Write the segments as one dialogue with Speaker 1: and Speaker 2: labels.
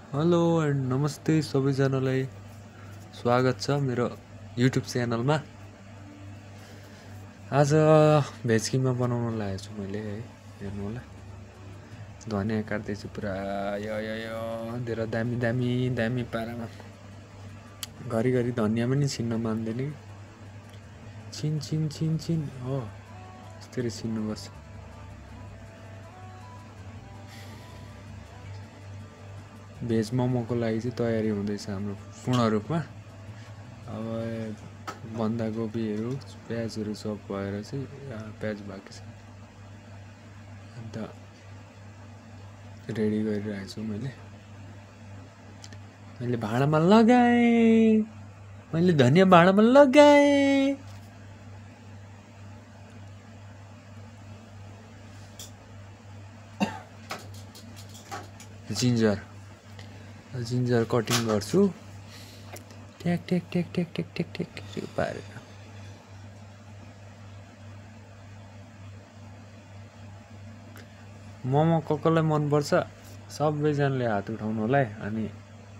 Speaker 1: Hello and नमस्ते सबैजनालाई स्वागत छ मेरो युट्युब च्यानलमा। आज भेज किमा बनाउन लागेको छु मैले है, हेर्नु होला। धनिया काट्दैछु पुरा यो धेरै दामी दामी दामी पारामा। घरिघरि धनिया पनि छिन्न मान्दैन कि, छिन छिन छिन छिन हो यस्तरी छिन्नुपर्छ। भेज मोमोको लागि चाहिँ तयारी हुँदैछ हाम्रो पूर्ण रूपमा। अब बन्दाकोपीहरू प्याजहरू चप भएर चाहिँ प्याज बाँकी छ, अन्त रेडी गरिरहेको छु। मैले भाँडामा लगाएँ, मैले धनिया भाँडामा लगाएँ। जिन्जर कटिङ गर्छु, ट्याक ट्याक ट्याक ट्याक ट्याक ट्याक ट्याक ट्याक पारेर। मोमो कसलाई मनपर्छ सबैजनाले हात उठाउनु होला है, अनि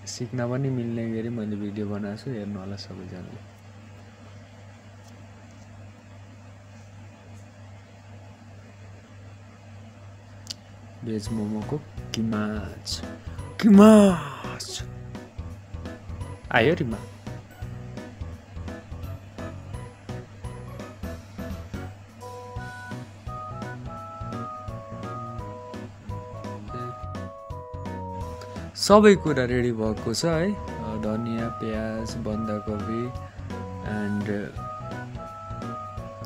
Speaker 1: सिक्न पनि मिल्ने गरी मैले भिडियो बनाएको छु, हेर्नु होला सबैजनाले। भेज मोमोको किमाच आयो रिमा। सबै कुरा रेडी भएको छ है, धनिया प्याज बन्दाकोपी एन्ड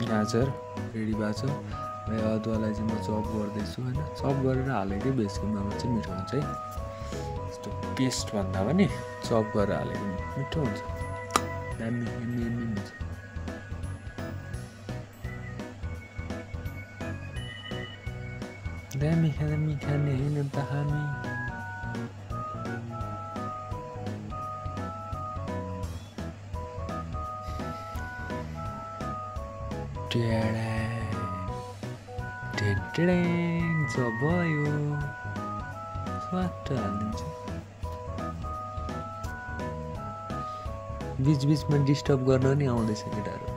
Speaker 1: गाजर रेडी भएको छ। अदुवालाई चाहिँ म चप गर्दैछु होइन, चप गरेर हालेकै भेज किमामा चाहिँ मिठो हुन्छ है। यस्तो पेस्ट भन्दा पनि चप गरेर हालेको मिठो हुन्छ, दामी हुन्छ। दामी खाने होइन त हामी। जब भयो स्वाट हालिदिन्छु। बिचबिचमा डिस्टर्ब गर्न नि आउँदैछ केटाहरू।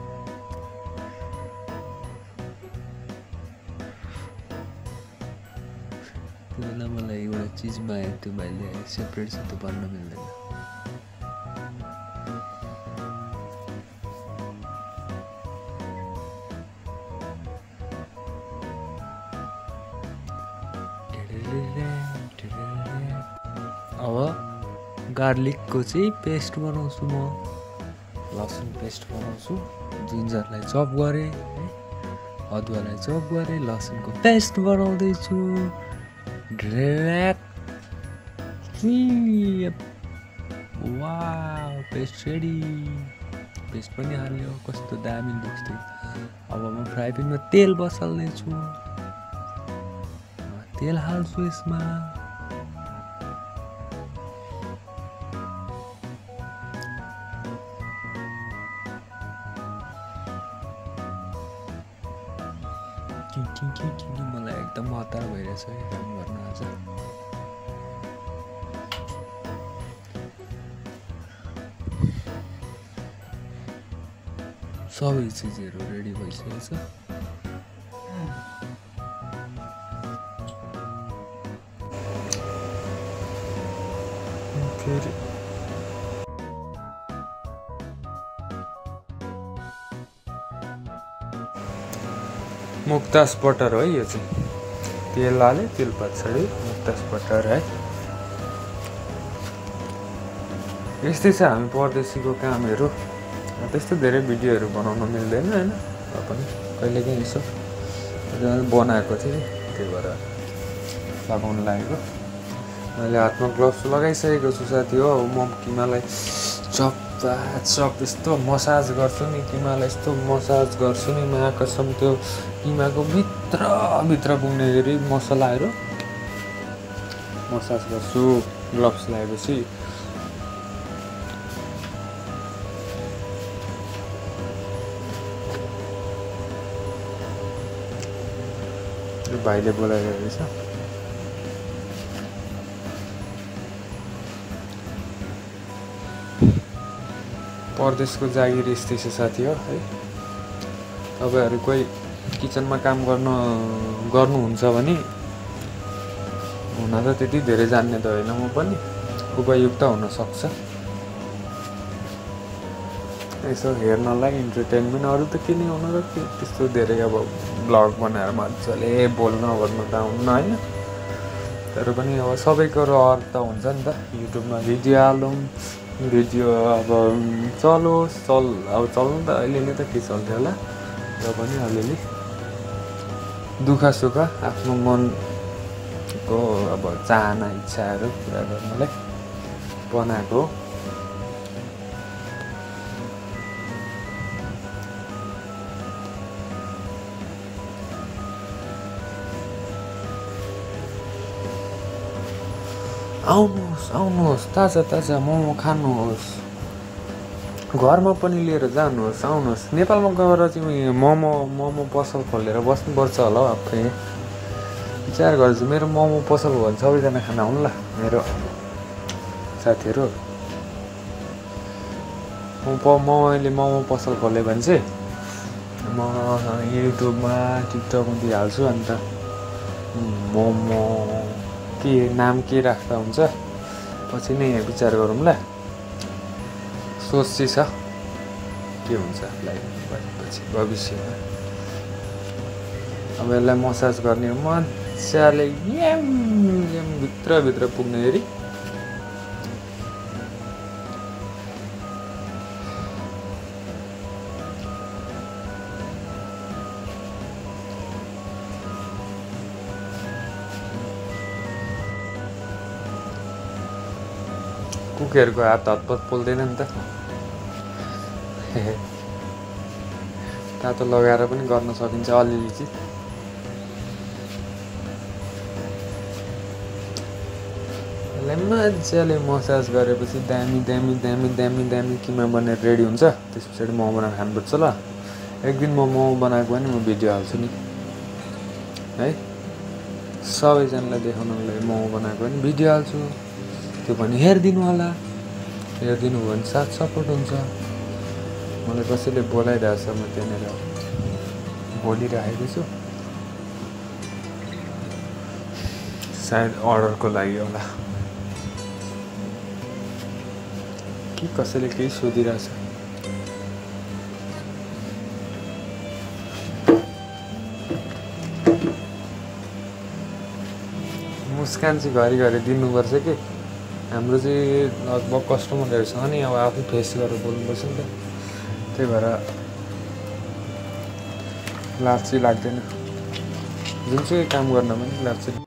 Speaker 1: त्यो बेला मलाई एउटा चिज माग्यो, त्यो भाइले सेपरेट छ, त्यो भन्न मिल्दैन। अब गार्लिकको चाहिँ पेस्ट बनाउँछु म, लसुन पेस्ट बनाउँछु। जिन्जरलाई चप गरेँ है, अदुवालाई चप गरेँ, लसुनको पेस्ट बनाउँदैछु। Wow paste ready. पेस्ट पनि हाल्यो, कस्तो दामी देख्छ। अब म फ्राई प्यानमा तेल बसाल्दैछु, तेल हाल्छु यसमा। मलाई एकदम हतार भइरहेछ है काम गर्न आज। सबै चिजहरू रेडी भइसकेको छ। मुक्तास बटर हो यो चाहिँ, तेल हाले, तेल पछाडि मुक्तास बटर है। यस्तै छ हामी परदेशीको कामहरू। त्यस्तो धेरै भिडियोहरू बनाउन मिल्दैन होइन, पनि कहिलेकाहीँ यसो बनाएको थिएँ, त्यही भएर लगाउनु लागेको। मैले हातमा ग्लोभ्स लगाइसकेको छु साथी हो। म किमालाई चप यस्तो मसाज गर्छु नि, किमालाई यस्तो मसाज गर्छु नि, माया कसम त्यो किमाको भित्र पुग्ने गरी मसलाहरू मसाज गर्छु ग्लोभ्स लगाएपछि। भाइले बोलाइरहेको छ। परदेशको जागिर यस्तै छ साथी हो है। तपाईँहरू कोही किचनमा काम गर्नुहुन्छ भने हुन त त्यति धेरै जान्ने त होइन म पनि, उपयुक्त हुनसक्छ यसो हेर्नलाई इन्टरटेनमेन्ट। अरू त के नै हुनु र के त्यस्तो धेरै अब ब्लग बनाएर मजाले बोल्न गर्नु त हुन्न होइन। तर पनि अब सबैको रहर त हुन्छ नि त, युट्युबमा भिडियो हालौँ, भिडियो अब चलोस् अब चल्नु त अहिले त के चल्थ्यो होला, र पनि अलिअलि दुःख सुख आफ्नो मनको अब चाहना इच्छाहरू पुरा गर्नलाई बनाएको हो। आउनुहोस् ताजा ताजा मोमो खानुहोस्, घरमा पनि लिएर जानुहोस्, आउनुहोस्। नेपालमा गएर चाहिँ मोमो पसल खोलेर बस्नुपर्छ होला हौ आफै। विचार गर्छु मेरो मोमो पसल भयो भने सबैजना खाना आउनु ल मेरो साथीहरू। मैले मोमो पसल खोलेँ भने चाहिँ म युट्युबमा टिकटकमा दिइहाल्छु। अन्त मोमो के नाम के राख्दा हुन्छ पछि नै विचार गरौँ ल। सोच चाहिँ छ के हुन्छ पछि भविष्यमा। अब यसलाई मसाज गर्ने मजाले भित्रभित्र पुग्ने हेरी कुकहरूको हात हतपत पोल्दैन नि त। तातो लगाएर पनि गर्न सकिन्छ अलिअलि चाहिँ। यसलाई मजाले मसाज गरेपछि दामी दामी दामी दामी दामी किमा बनेर रेडी हुन्छ। त्यस पछाडि मोमो बनाएर खानुपर्छ ल। एक दिन म मोमो बनाएको पनि म भिडियो हाल्छु नि है, सबैजनालाई देखाउनको लागि मोमो बनाएको पनि भिडियो हाल्छु। त्यो पनि हेरिदिनु होला, हेरिदिनु भयो भने साथ सपोर्ट हुन्छ। मलाई कसैले बोलाइरहेछ, म त्यहाँनिर बोलिरहेको छु, सायद अर्डरको लागि होला कि कसैले केही सोधिरहेछ। मुस्कान चाहिँ घरिघरि दिनुपर्छ कि हाम्रो चाहिँ लगभग कस्टमरहरूसँग नि अब आफै फेस गरेर बोल्नुपर्छ नि त। त्यही भएर लाज चाहिँ लाग्दैन, जुनसुकै काम गर्न पनि लाज चाहिँ